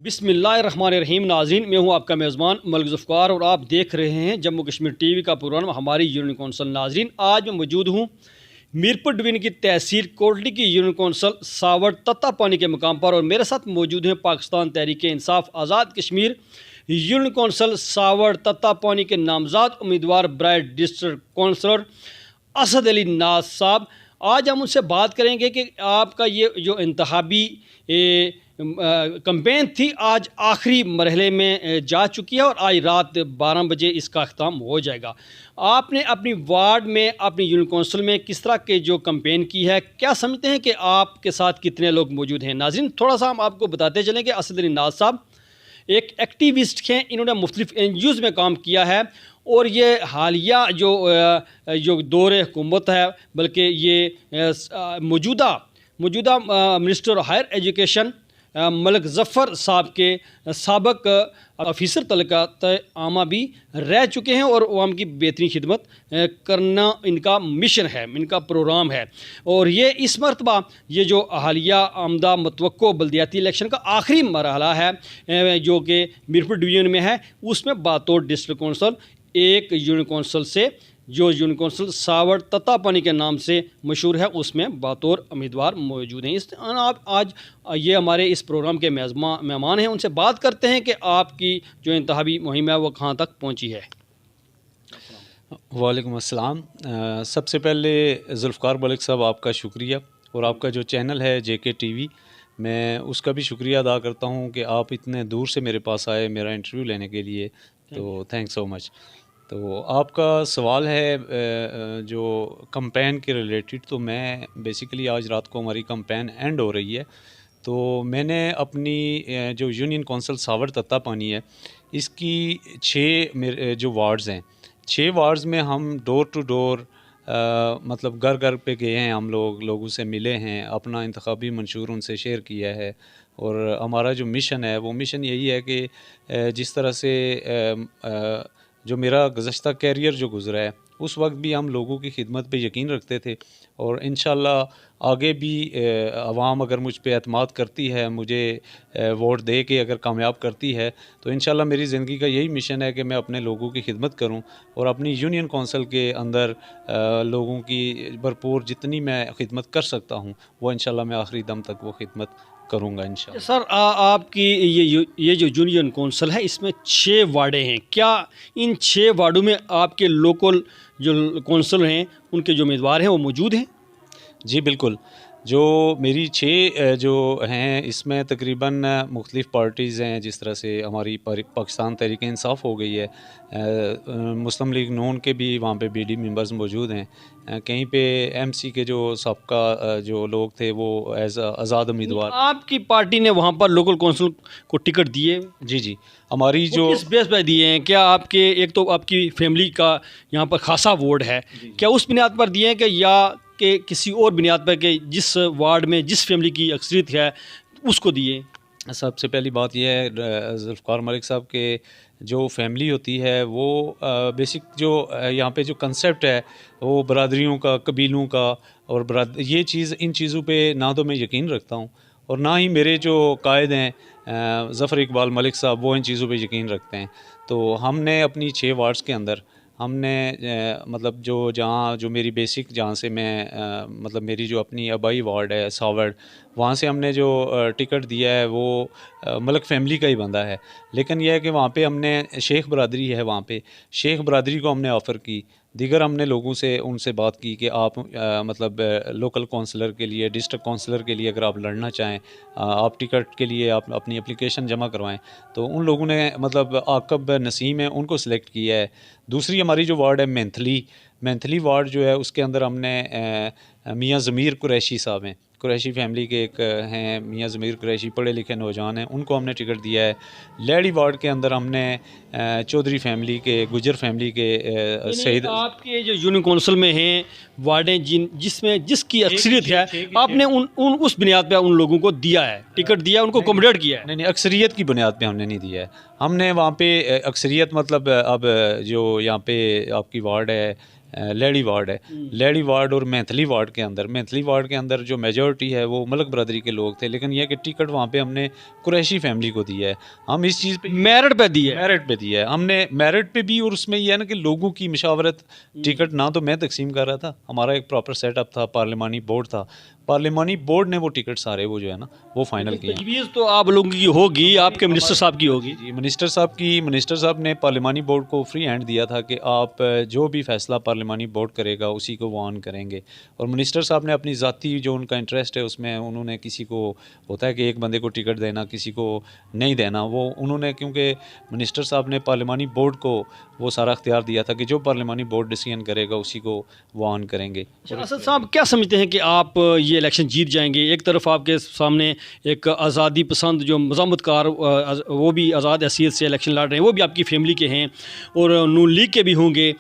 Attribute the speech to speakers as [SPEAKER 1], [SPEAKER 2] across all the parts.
[SPEAKER 1] بسم اللہ الرحمن الرحیم. ناظرین، میں ہوں آپ کا میزبان ملک ذوالفقار اور آپ دیکھ رہے ہیں جموں کشمیر ٹی وی کا پروگرام ہماری یونین کونسل. ناظرین، آج میں موجود ہوں میرپور ڈویژن کی تحصیل کوٹلی کی یونین کونسل ساوڑ تتا پانی کے مقام پر، اور میرے ساتھ موجود ہیں پاکستان تحریک انصاف آزاد کشمیر یونین کونسل ساوڑ تتا پانی کے نامزد امیدوار برائے ڈسٹرکٹ کونسلر اسد علی ناز صاحب. آج ہم ان سے بات کریں گے کہ آپ کا یہ جو انتخابی کمپین تھی آج آخری مرحلے میں جا چکی ہے اور آج رات 12 بجے اس کا اختتام ہو جائے گا. آپ نے اپنی وارڈ میں، اپنی یونین کونسل میں کس طرح کے جو کمپین کی ہے، کیا سمجھتے ہیں کہ آپ کے ساتھ کتنے لوگ موجود ہیں؟ ناظرین، تھوڑا سا ہم آپ کو بتاتے چلیں کہ اسد علی ناز صاحب ایک ایکٹیوسٹ ہیں. انہوں نے مختلف NGOs میں کام کیا ہے اور یہ حالیہ جو دور حکومت ہے، بلکہ یہ موجودہ منسٹر ہائر ایجوکیشن ملک ظفر صاحب کے سابق آفیسر تعلقات عامہ بھی رہ چکے ہیں اور عوام کی بہترین خدمت کرنا ان کا مشن ہے، ان کا پروگرام ہے. اور یہ اس مرتبہ یہ جو حالیہ آمدہ متوقع بلدیاتی الیکشن کا آخری مرحلہ ہے جو کہ میرپور ڈویژن میں ہے، اس میں بطور ڈسٹرکٹ کونسل ایک یونین کونسل سے جو یونین کونسل ساوڑ تتا پانی کے نام سے مشہور ہے، اس میں بطور امیدوار موجود ہیں. آپ آج یہ ہمارے اس پروگرام کے مہمان ہیں، ان سے بات کرتے ہیں کہ آپ کی جو انتخابی مہم ہے وہ کہاں تک پہنچی ہے.
[SPEAKER 2] وعلیکم السلام. سب سے پہلے ذوالفقار ملک صاحب، آپ کا شکریہ، اور آپ کا جو چینل ہے JK TV، میں اس کا بھی شکریہ ادا کرتا ہوں کہ آپ اتنے دور سے میرے پاس آئے میرا انٹرویو لینے کے لیے، تو تھینک سو مچ. تو آپ کا سوال ہے جو کمپین کے ریلیٹڈ، تو میں بیسیکلی آج رات کو ہماری کمپین اینڈ ہو رہی ہے، تو میں نے اپنی جو یونین کونسل ساوڑ تتا پانی ہے، اس کی 6 جو وارڈز ہیں، 6 وارڈز میں ہم ڈور ٹو ڈور مطلب گھر گھر پہ گئے ہیں، ہم لوگوں سے ملے ہیں، اپنا انتخابی منشور ان سے شیئر کیا ہے. اور ہمارا جو مشن ہے وہ مشن یہی ہے کہ جس طرح سے جو میرا گزشتہ کیریئر جو گزرا ہے، اس وقت بھی ہم لوگوں کی خدمت پہ یقین رکھتے تھے، اور انشاءاللہ آگے بھی عوام اگر مجھ پہ اعتماد کرتی ہے، مجھے ووٹ دے کے اگر کامیاب کرتی ہے، تو انشاءاللہ میری زندگی کا یہی مشن ہے کہ میں اپنے لوگوں کی خدمت کروں اور اپنی یونین کونسل کے اندر لوگوں کی بھرپور جتنی میں خدمت کر سکتا ہوں، وہ انشاءاللہ میں آخری دم تک وہ خدمت کروں گا انشاءاللہ.
[SPEAKER 1] سر، آپ کی یہ جو یونین کونسل ہے، اس میں 6 وارڈیں ہیں. کیا ان 6 وارڈوں میں آپ کے لوکل جو کونسل ہیں، ان کے جو امیدوار ہیں وہ موجود ہیں؟
[SPEAKER 2] جی بالکل. جو میری 6 جو ہیں، اس میں تقریباً مختلف پارٹیز ہیں، جس طرح سے ہماری پاکستان تحریک انصاف ہو گئی ہے، مسلم لیگ نون کے بھی وہاں پہ BD ممبرز موجود ہیں، کہیں پہ MC کے جو سابقہ جو لوگ تھے وہ ایز آزاد امیدوار.
[SPEAKER 1] آپ کی پارٹی نے وہاں پر لوکل کونسل کو ٹکٹ دیے؟
[SPEAKER 2] جی ہماری جو
[SPEAKER 1] کس بیس پہ دیے ہیں؟ کیا آپ کے ایک تو آپ کی فیملی کا یہاں پر خاصا ووٹ ہے، کیا اس بنیاد پر دیے ہیں کہ یا کہ کسی اور بنیاد پر کہ جس وارڈ میں جس فیملی کی اکثریت ہے اس کو دیے؟
[SPEAKER 2] سب سے پہلی بات یہ ہے ذوالفقار ملک صاحب کے جو فیملی ہوتی ہے وہ بیسک جو یہاں پہ جو کنسیپٹ ہے وہ برادریوں کا، قبیلوں کا، اور یہ چیز، ان چیزوں پہ نہ تو میں یقین رکھتا ہوں، اور نہ ہی میرے جو قائد ہیں ظفر اقبال ملک صاحب وہ ان چیزوں پہ یقین رکھتے ہیں. تو ہم نے اپنی 6 وارڈز کے اندر ہم نے مطلب جو میری بیسک، جہاں سے میں مطلب میری جو اپنی آبائی وارڈ ہے ساوڑ، وہاں سے ہم نے جو ٹکٹ دیا ہے وہ ملک فیملی کا ہی بندہ ہے. لیکن یہ ہے کہ وہاں پہ ہم نے شیخ برادری ہے، وہاں پہ شیخ برادری کو ہم نے آفر کی. دیگر ہم نے لوگوں سے ان سے بات کی کہ آپ مطلب لوکل کونسلر کے لیے، ڈسٹرکٹ کونسلر کے لیے اگر آپ لڑنا چاہیں، آپ ٹکٹ کے لیے آپ اپنی اپلیکیشن جمع کروائیں. تو ان لوگوں نے مطلب عاقب نسیم ہے ان کو سلیکٹ کیا ہے. دوسری ہماری جو وارڈ ہے مینتھلی وارڈ جو ہے، اس کے اندر ہم نے میاں ضمیر قریشی صاحب ہیں، قریشی فیملی کے ایک ہیں میاں ضمیر قریشی، پڑھے لکھے نوجوان ہیں، ان کو ہم نے ٹکٹ دیا ہے. لیڈی وارڈ کے اندر ہم نے چودھری فیملی کے، گجر فیملی کے سعید.
[SPEAKER 1] آپ کے جو یونین کونسل میں ہیں وارڈیں جس کی اکثریت ہے، آپ نے اس بنیاد پہ ان لوگوں کو دیا ہے، ٹکٹ دیا، ان کو اکوموڈیٹ کیا ہے؟
[SPEAKER 2] نہیں، اکثریت کی بنیاد پہ ہم نے نہیں دیا ہے. ہم نے وہاں پہ اکثریت مطلب اب جو یہاں پہ آپ کی وارڈ ہے لیڈی وارڈ ہے، لیڈی وارڈ اور مینتھلی وارڈ کے اندر جو میجورٹی ہے وہ ملک برادری کے لوگ تھے، لیکن یہ کہ ٹکٹ وہاں پہ ہم نے قریشی فیملی کو دیا ہے. ہم اس چیز پہ
[SPEAKER 1] میرٹ پہ دی ہے.
[SPEAKER 2] میرٹ پہ دیا ہے، ہم نے میرٹ پہ بھی. اور اس میں یہ ہے نا کہ لوگوں کی مشاورت، ٹکٹ نہ تو میں تقسیم کر رہا تھا، ہمارا ایک پراپر سیٹ اپ تھا، پارلیمانی بورڈ تھا، پارلیمانی بورڈ نے وہ ٹکٹ سارے وہ جو ہے نا وہ فائنل کیے.
[SPEAKER 1] تجویز تو آپ لوگوں کی ہوگی، آپ کے منسٹر صاحب کی ہوگی.
[SPEAKER 2] جی منسٹر صاحب نے پارلیمانی بورڈ کو فری ہینڈ دیا تھا کہ آپ جو بھی فیصلہ پارلیمانی بورڈ کرے گا اسی کو وہ آن کریں گے. اور منسٹر صاحب نے اپنی ذاتی جو ان کا انٹرسٹ ہے اس میں انہوں نے کسی کو ہوتا ہے کہ ایک بندے کو ٹکٹ دینا کسی کو نہیں دینا، وہ انہوں نے کیونکہ منسٹر صاحب نے پارلیمانی بورڈ کو وہ سارا اختیار دیا تھا کہ جو پارلیمانی بورڈ ڈیسیژن کرے گا اسی کو وہ آن کریں گے.
[SPEAKER 1] اسد صاحب کیا سمجھتے ہیں کہ آپ یہ الیکشن جیت جائیں گے؟ ایک طرف آپ کے سامنے ایک آزادی پسند جو مزاحمت کار وہ بھی آزاد حیثیت سے الیکشن لڑ رہے ہیں، وہ بھی آپ کی فیملی کے ہیں اور نون لیگ کے بھی ہوں گے،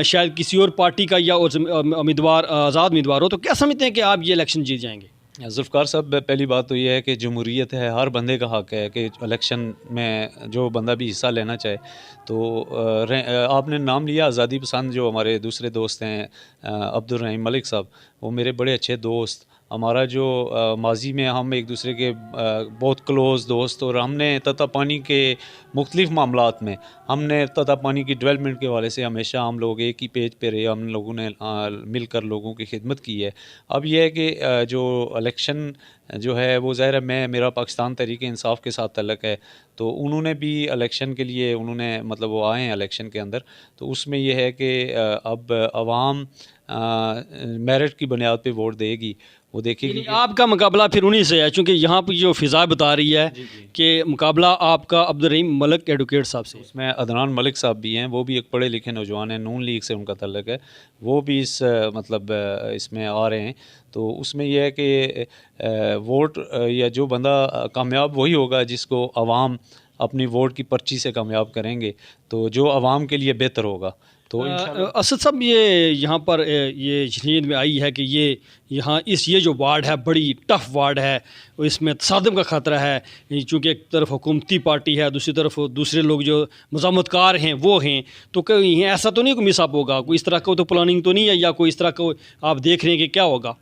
[SPEAKER 1] شاید کسی اور پارٹی کا یا امیدوار آزاد امیدوار ہو، تو کیا سمجھتے ہیں کہ آپ یہ الیکشن جیت جائیں گے؟
[SPEAKER 2] ذوالفقار صاحب، پہلی بات تو یہ ہے کہ جمہوریت ہے، ہر بندے کا حق ہے کہ الیکشن میں جو بندہ بھی حصہ لینا چاہے. تو آپ نے نام لیا آزادی پسند، جو ہمارے دوسرے دوست ہیں عبدالرحیم ملک صاحب، وہ میرے بڑے اچھے دوست. ہمارا جو ماضی میں ہم ایک دوسرے کے بہت کلوز دوست، اور ہم نے تتا پانی کے مختلف معاملات میں ہم نے تتا پانی کی ڈیولپمنٹ کے حوالے سے ہمیشہ ہم لوگ ایک ہی پیج پہ رہے، ہم لوگوں نے مل کر لوگوں کی خدمت کی ہے. اب یہ ہے کہ جو الیکشن جو ہے وہ ظاہر ہے میرا پاکستان تحریک انصاف کے ساتھ تعلق ہے، تو انہوں نے بھی الیکشن کے لیے انہوں نے مطلب وہ آئے ہیں الیکشن کے اندر. تو اس میں یہ ہے کہ اب عوام میرٹ کی بنیاد پہ ووٹ دے گی، وہ دیکھے گی.
[SPEAKER 1] آپ کا مقابلہ پھر انہی سے ہے، چونکہ یہاں پہ جو فضا بتا رہی ہے کہ مقابلہ آپ کا عبدالرحیم ملک ایڈوکیٹ صاحب سے.
[SPEAKER 2] اس میں عدنان ملک صاحب بھی ہیں، وہ بھی ایک پڑھے لکھے نوجوان ہیں، نون لیگ سے ان کا تعلق ہے، وہ بھی مطلب اس میں آ رہے ہیں. تو اس میں یہ ہے کہ ووٹ یا جو بندہ کامیاب وہی ہوگا جس کو عوام اپنی ووٹ کی پرچی سے کامیاب کریں گے، تو جو عوام کے لیے بہتر ہوگا. تو
[SPEAKER 1] اسد صاحب یہ یہاں پر یہ جھیل میں آئی ہے کہ یہ جو وارڈ ہے بڑی ٹف وارڈ ہے، اس میں تصادم کا خطرہ ہے، چونکہ ایک طرف حکومتی پارٹی ہے، دوسری طرف دوسرے لوگ جو مزاحمت کار ہیں وہ ہیں، تو کہیں ایسا تو نہیں کوئی مس اپ ہوگا، کوئی اس طرح کا تو پلاننگ تو نہیں ہے، یا کوئی اس طرح کا آپ دیکھ رہے ہیں کہ کیا ہوگا؟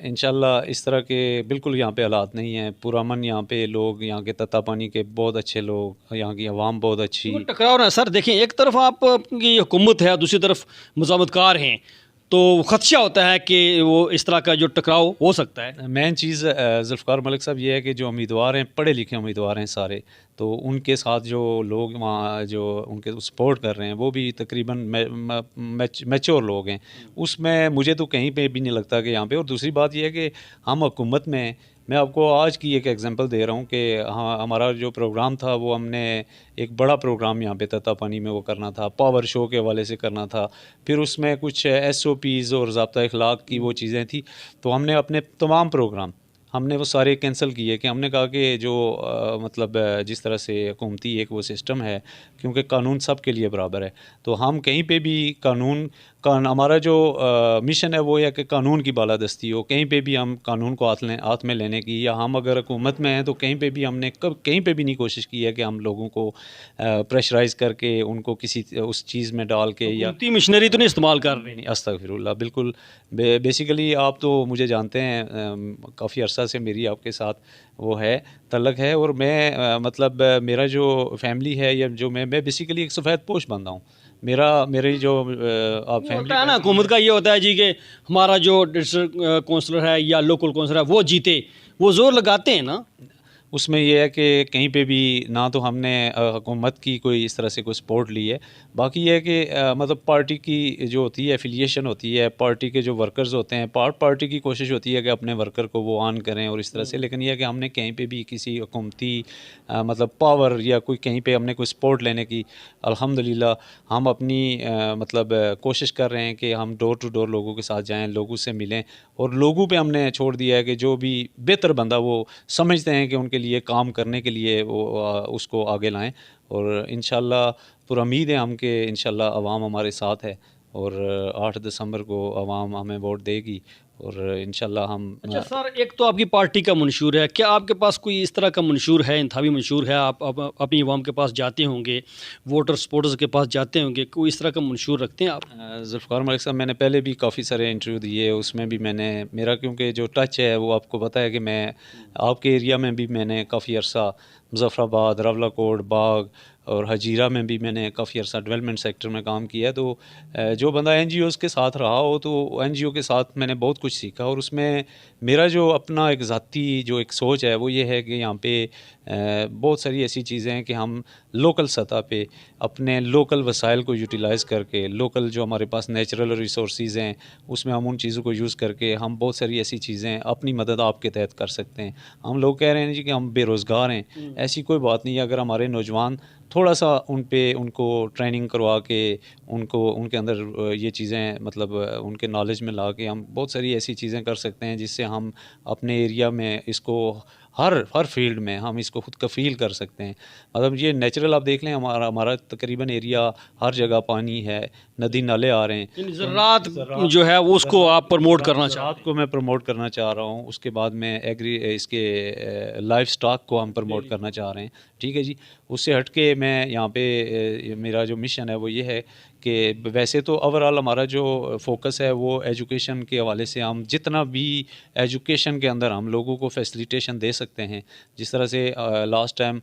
[SPEAKER 2] انشاءاللہ اس طرح کے بالکل یہاں پہ حالات نہیں ہیں. پرامن یہاں پہ لوگ، یہاں کے تتا پانی کے بہت اچھے لوگ، یہاں کی عوام بہت اچھی.
[SPEAKER 1] ٹکراؤ نا سر، دیکھیں ایک طرف آپ کی حکومت ہے، دوسری طرف مزاحمت کار ہیں، تو خدشہ ہوتا ہے کہ وہ اس طرح کا جو ٹکراؤ ہو سکتا ہے.
[SPEAKER 2] مین چیز ذوالفقار ملک صاحب یہ ہے کہ جو امیدوار ہیں پڑھے لکھے امیدوار ہیں سارے، تو ان کے ساتھ جو لوگ وہاں جو ان کے سپورٹ کر رہے ہیں وہ بھی تقریباً میچور لوگ ہیں. اس میں مجھے تو کہیں پہ بھی نہیں لگتا کہ یہاں پہ. اور دوسری بات یہ ہے کہ ہم حکومت میں آپ کو آج کی ایک ایگزامپل دے رہا ہوں کہ ہمارا جو پروگرام تھا وہ ہم نے ایک بڑا پروگرام یہاں پہ تتا پانی میں وہ کرنا تھا، پاور شو کے حوالے سے کرنا تھا. پھر اس میں کچھ SOPs اور ضابطہ اخلاق کی وہ چیزیں تھیں، تو ہم نے اپنے تمام پروگرام ہم نے وہ سارے کینسل کیے. کہ ہم نے کہا کہ جو مطلب جس طرح سے حکومتی ایک وہ سسٹم ہے، کیونکہ قانون سب کے لیے برابر ہے، تو ہم کہیں پہ بھی ہمارا جو مشن ہے وہ ہے کہ قانون کی بالادستی ہو. کہیں پہ بھی ہم قانون کو ہاتھ میں لینے کی، یا ہم اگر حکومت میں ہیں تو کہیں پہ بھی ہم نے کہیں پہ بھی نہیں کوشش کی ہے کہ ہم لوگوں کو پریشرائز کر کے ان کو کسی اس چیز میں ڈال کے، یا
[SPEAKER 1] مشنری تو نہیں استعمال کر رہے ہیں.
[SPEAKER 2] استغفر اللہ، بالکل. بیسیکلی آپ تو مجھے جانتے ہیں، کافی عرصہ سے میری آپ کے ساتھ وہ ہے تعلق ہے، اور میں مطلب میرا جو فیملی ہے یا جو میں بیسیکلی ایک سفید پوش بندہ ہوں. میری جو آپ فیملی
[SPEAKER 1] ہے نا، حکومت کا یہ ہوتا ہے جی کہ ہمارا جو ڈسٹرکٹ کونسلر ہے یا لوکل کونسلر ہے وہ جیتے، وہ زور لگاتے ہیں نا.
[SPEAKER 2] اس میں یہ ہے کہ کہیں پہ بھی نہ تو ہم نے حکومت کی کوئی اس طرح سے کوئی سپورٹ لی ہے. باقی یہ ہے کہ مطلب پارٹی کی جو ہوتی ہے ایفیلیشن ہوتی ہے، پارٹی کے جو ورکرز ہوتے ہیں، پارٹی کی کوشش ہوتی ہے کہ اپنے ورکر کو وہ آن کریں اور اس طرح سے. لیکن یہ ہے کہ ہم نے کہیں پہ بھی کسی حکومتی مطلب پاور یا کوئی کہیں پہ ہم نے کوئی سپورٹ لینے کی، الحمدللہ ہم اپنی مطلب کوشش کر رہے ہیں کہ ہم ڈور ٹو ڈور لوگوں کے ساتھ جائیں، لوگوں سے ملیں، اور لوگوں پہ ہم نے چھوڑ دیا ہے کہ جو بھی بہتر بندہ وہ سمجھتے ہیں کہ ان کے لیے کام کرنے کے لیے وہ اس کو آگے لائیں. اور انشاءاللہ پر امید ہے ہم کہ انشاءاللہ عوام ہمارے ساتھ ہے، اور 8 دسمبر کو عوام ہمیں ووٹ دے گی اور انشاءاللہ ہم
[SPEAKER 1] اچھا سر، ایک تو آپ کی پارٹی کا منشور ہے، کیا آپ کے پاس کوئی اس طرح کا منشور ہے، انتخابی منشور ہے؟ آپ اپنی عوام کے پاس جاتے ہوں گے، ووٹر سپورٹرز کے پاس جاتے ہوں گے، کوئی اس طرح کا منشور رکھتے ہیں آپ؟
[SPEAKER 2] ذوالفقار ملک صاحب، میں نے پہلے بھی کافی سارے انٹرویو دیے، اس میں بھی میں نے میرا کیونکہ جو ٹچ ہے وہ آپ کو پتہ ہے کہ میں آپ کے ایریا میں بھی میں نے کافی عرصہ مظفر آباد، راولہ کوٹ، باغ اور حجیرہ میں بھی میں نے کافی عرصہ ڈیولپمنٹ سیکٹر میں کام کیا ہے. تو جو بندہ این جی اوز کے ساتھ رہا ہو تو این جی او کے ساتھ میں نے بہت کچھ سیکھا، اور اس میں میرا جو اپنا ایک ذاتی جو ایک سوچ ہے وہ یہ ہے کہ یہاں پہ بہت ساری ایسی چیزیں ہیں کہ ہم لوکل سطح پہ اپنے لوکل وسائل کو یوٹیلائز کر کے، لوکل جو ہمارے پاس نیچرل ریسورسز ہیں اس میں ہم ان چیزوں کو یوز کر کے ہم بہت ساری ایسی چیزیں اپنی مدد آپ کے تحت کر سکتے ہیں. ہم لوگ کہہ رہے ہیں جی کہ ہم بے روزگار ہیں، ایسی کوئی بات نہیں ہے. اگر ہمارے نوجوان تھوڑا سا ان کو ٹریننگ کروا کے ان کے اندر یہ چیزیں مطلب ان کے نالج میں لا کے ہم بہت ساری ایسی چیزیں کر سکتے ہیں جس سے ہم اپنے ایریا میں اس کو ہر فیلڈ میں ہم اس کو خود کفیل کر سکتے ہیں. مطلب یہ نیچرل آپ دیکھ لیں، ہمارا تقریباً ایریا ہر جگہ پانی ہے، ندی نالے آ رہے ہیں.
[SPEAKER 1] یعنی زراعت جو ہے وہ اس کو آپ پروموٹ کرنا چاہتے
[SPEAKER 2] زراعت کو میں پروموٹ کرنا چاہ رہا ہوں. اس کے بعد میں اس کے لائف سٹاک کو ہم پروموٹ کرنا چاہ رہے ہیں. ٹھیک ہے جی. اس سے ہٹ کے میں یہاں پہ میرا جو مشن ہے وہ یہ ہے کہ ویسے تو اوورآل ہمارا جو فوکس ہے وہ ایجوکیشن کے حوالے سے ہم جتنا بھی ایجوکیشن کے اندر ہم لوگوں کو فیسلیٹیشن دے سکتے ہیں، جس طرح سے لاسٹ ٹائم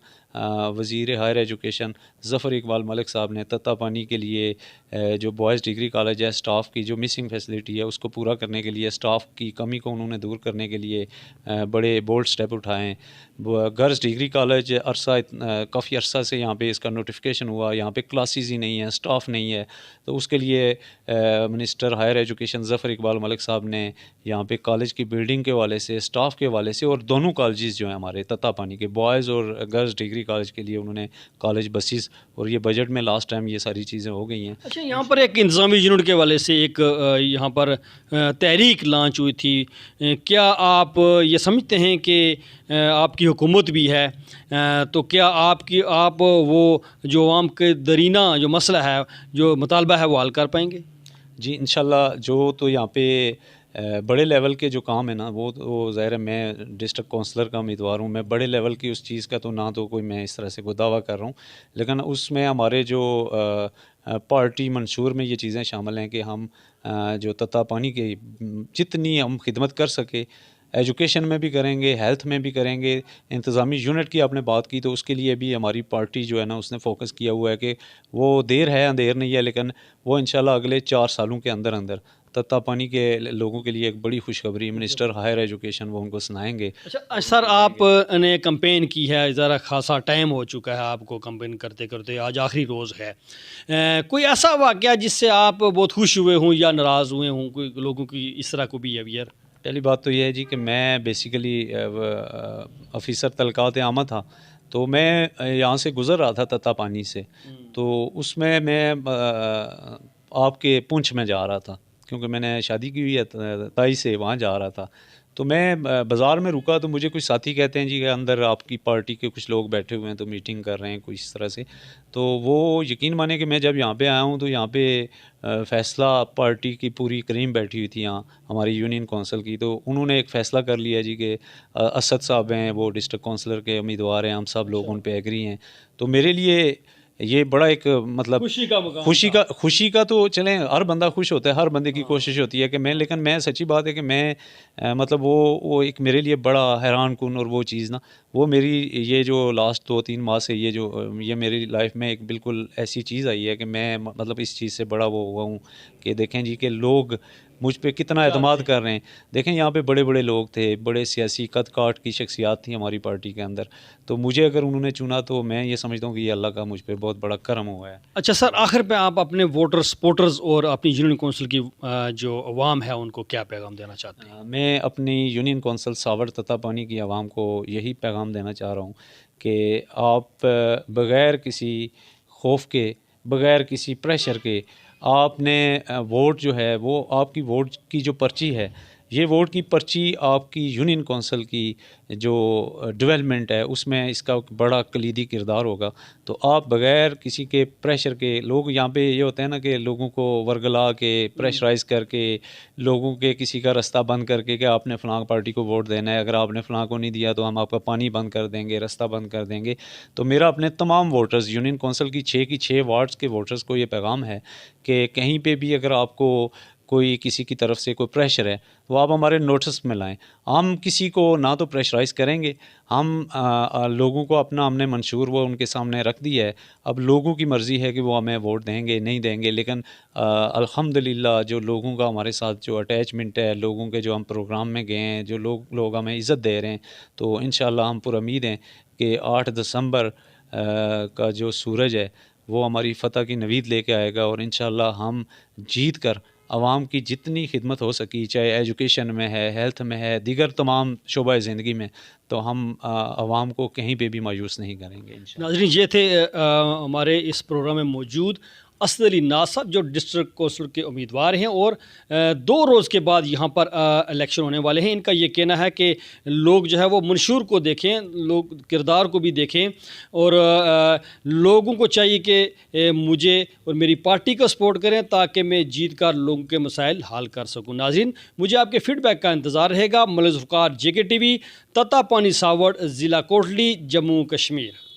[SPEAKER 2] وزیر ہائر ایجوکیشن ظفر اقبال ملک صاحب نے تتا پانی کے لیے جو بوائز ڈگری کالج ہے، اسٹاف کی جو مسنگ فیسلٹی ہے اس کو پورا کرنے کے لیے، اسٹاف کی کمی کو انہوں نے دور کرنے کے لیے بڑے بولڈ سٹیپ اٹھائے ہیں. گرلز ڈگری کالج کافی عرصہ سے یہاں پہ اس کا نوٹیفیکیشن ہوا، یہاں پہ کلاسز ہی نہیں ہیں، اسٹاف نہیں ہے. تو اس کے لیے منسٹر ہائر ایجوکیشن ظفر اقبال ملک صاحب نے یہاں پہ کالج کی بلڈنگ کے حوالے سے، اسٹاف کے حوالے سے، اور دونوں کالجز جو ہیں ہمارے تتا پانی کے بوائز اور گرلز ڈگری کالج کے لیے انہوں نے کالج بسیز، اور یہ بجٹ میں لاسٹ ٹائم یہ ساری چیزیں ہو گئی ہیں.
[SPEAKER 1] اچھا، یہاں پر ایک انتظامی یونٹ کے حوالے سے ایک یہاں پر تحریک لانچ ہوئی تھی. کیا آپ یہ سمجھتے ہیں کہ آپ کی حکومت بھی ہے تو کیا آپ وہ جو عوام کے درینہ جو مسئلہ ہے، جو مطالبہ ہے، وہ حل کر پائیں گے؟
[SPEAKER 2] جی انشاءاللہ. جو تو یہاں پہ بڑے لیول کے جو کام ہے نا وہ ظاہر ہے میں ڈسٹرکٹ کونسلر کا امیدوار ہوں. میں بڑے لیول کی اس چیز کا تو نہ تو کوئی میں اس طرح سے کوئی دعویٰ کر رہا ہوں، لیکن اس میں ہمارے جو پارٹی منشور میں یہ چیزیں شامل ہیں کہ ہم جو تتا پانی کی جتنی ہم خدمت کر سکے ایجوکیشن میں بھی کریں گے، ہیلتھ میں بھی کریں گے. انتظامی یونٹ کی آپ نے بات کی تو اس کے لیے بھی ہماری پارٹی جو ہے نا اس نے فوکس کیا ہوا ہے کہ وہ دیر ہے اندھیر نہیں ہے، لیکن وہ انشاءاللہ اگلے 4 سالوں کے اندر تتا پانی کے لوگوں کے لیے ایک بڑی خوشخبری منسٹر ہائر ایجوکیشن وہ ان کو سنائیں گے.
[SPEAKER 1] اچھا سر، آپ نے کمپین کی ہے، ذرا خاصا ٹائم ہو چکا ہے آپ کو کمپین کرتے کرتے، آج آخری روز ہے. کوئی ایسا واقعہ جس سے آپ بہت خوش ہوئے ہوں یا ناراض ہوئے ہوں، کوئی لوگوں کی اس طرح کو بیہیویئر؟
[SPEAKER 2] پہلی بات تو یہ ہے جی کہ میں بیسیکلی افیسر تلقات عامہ تھا، تو میں یہاں سے گزر رہا تھا تتا پانی سے، تو اس میں آپ کے پونچھ میں جا رہا تھا کیونکہ میں نے شادی کی ہوئی ہے تائی سے، وہاں جا رہا تھا. تو میں بازار میں رکا تو مجھے کچھ ساتھی کہتے ہیں جی کہ اندر آپ کی پارٹی کے کچھ لوگ بیٹھے ہوئے ہیں تو میٹنگ کر رہے ہیں کچھ اس طرح سے. تو وہ یقین مانے کہ میں جب یہاں پہ آیا ہوں تو یہاں پہ فیصلہ پارٹی کی پوری کریم بیٹھی ہوئی تھی یہاں ہماری یونین کونسل کی، تو انہوں نے ایک فیصلہ کر لیا جی کہ اسد صاحب ہیں وہ ڈسٹرکٹ کونسلر کے امیدوار ہیں، ہم سب لوگ ان پہ ایگری ہیں. تو میرے لیے یہ بڑا ایک مطلب خوشی کا تو چلیں ہر بندہ خوش ہوتا ہے، ہر بندے کی کوشش ہوتی ہے کہ لیکن میں سچی بات ہے کہ میں مطلب وہ ایک میرے لیے بڑا حیران کن، اور وہ چیز نا وہ میری یہ جو لاسٹ 2-3 ماہ سے یہ میری لائف میں ایک بالکل ایسی چیز آئی ہے کہ میں مطلب اس چیز سے بڑا وہ ہوا ہوں کہ دیکھیں جی کہ لوگ مجھ پہ کتنا اعتماد کر رہے ہیں. دیکھیں یہاں پہ بڑے بڑے لوگ تھے، بڑے سیاسی قد کاٹ کی شخصیات تھیں ہماری پارٹی کے اندر، تو مجھے اگر انہوں نے چنا تو میں یہ سمجھتا ہوں کہ یہ اللہ کا مجھ پہ بہت بڑا کرم ہوا ہے.
[SPEAKER 1] اچھا سر، آخر پہ آپ اپنے ووٹر سپورٹرز اور اپنی یونین کونسل کی جو عوام ہے ان کو کیا پیغام دینا چاہتے ہیں؟
[SPEAKER 2] میں اپنی یونین کونسل ساوڑ تتا پانی کی عوام کو یہی پیغام دینا چاہ رہا ہوں کہ آپ بغیر کسی خوف کے، بغیر کسی پریشر کے، آپ نے ووٹ جو ہے وہ آپ کی ووٹ کی جو پرچی ہے یہ ووٹ کی پرچی آپ کی یونین کونسل کی جو ڈیولپمنٹ ہے اس میں اس کا بڑا کلیدی کردار ہوگا. تو آپ بغیر کسی کے پریشر کے، لوگ یہاں پہ یہ ہوتا ہے نا کہ لوگوں کو ورگلا کے پریشرائز کر کے، لوگوں کے کسی کا رستہ بند کر کے کہ آپ نے فلاں پارٹی کو ووٹ دینا ہے، اگر آپ نے فلاں کو نہیں دیا تو ہم آپ کا پانی بند کر دیں گے، رستہ بند کر دیں گے. تو میرا اپنے تمام ووٹرز، یونین کونسل کی 6 وارڈز کے ووٹرز کو یہ پیغام ہے کہ کہیں پہ بھی اگر آپ کو کوئی کسی کی طرف سے کوئی پریشر ہے تو آپ ہمارے نوٹس میں لائیں. ہم کسی کو نہ تو پریشرائز کریں گے، ہم لوگوں کو اپنا ہم نے منشور وہ ان کے سامنے رکھ دیا ہے. اب لوگوں کی مرضی ہے کہ وہ ہمیں ووٹ دیں گے نہیں دیں گے، لیکن الحمدللہ جو لوگوں کا ہمارے ساتھ جو اٹیچمنٹ ہے، لوگوں کے جو ہم پروگرام میں گئے ہیں، جو لوگ ہمیں عزت دے رہے ہیں، تو انشاءاللہ ہم پر امید ہیں کہ 8 دسمبر کا جو سورج ہے وہ ہماری فتح کی نوید لے کے آئے گا، اور انشاءاللہ ہم جیت کر عوام کی جتنی خدمت ہو سکی، چاہے ایجوکیشن میں ہے، ہیلتھ میں ہے، دیگر تمام شعبہ زندگی میں، تو ہم عوام کو کہیں پہ بھی مایوس نہیں کریں گے انشاءاللہ.
[SPEAKER 1] ناظرین، یہ تھے ہمارے اس پروگرام میں موجود اسد علی ناز صاحب، جو ڈسٹرکٹ کونسل کے امیدوار ہیں، اور 2 روز کے بعد یہاں پر الیکشن ہونے والے ہیں. ان کا یہ کہنا ہے کہ لوگ جو ہے وہ منشور کو دیکھیں، لوگ کردار کو بھی دیکھیں، اور لوگوں کو چاہیے کہ مجھے اور میری پارٹی کو سپورٹ کریں تاکہ میں جیت کر لوگوں کے مسائل حل کر سکوں. ناظرین، مجھے آپ کے فیڈ بیک کا انتظار رہے گا. ملک ذوالفقار، JK TV، تتا پانی ساوڑ، ضلع کوٹلی، جموں کشمیر.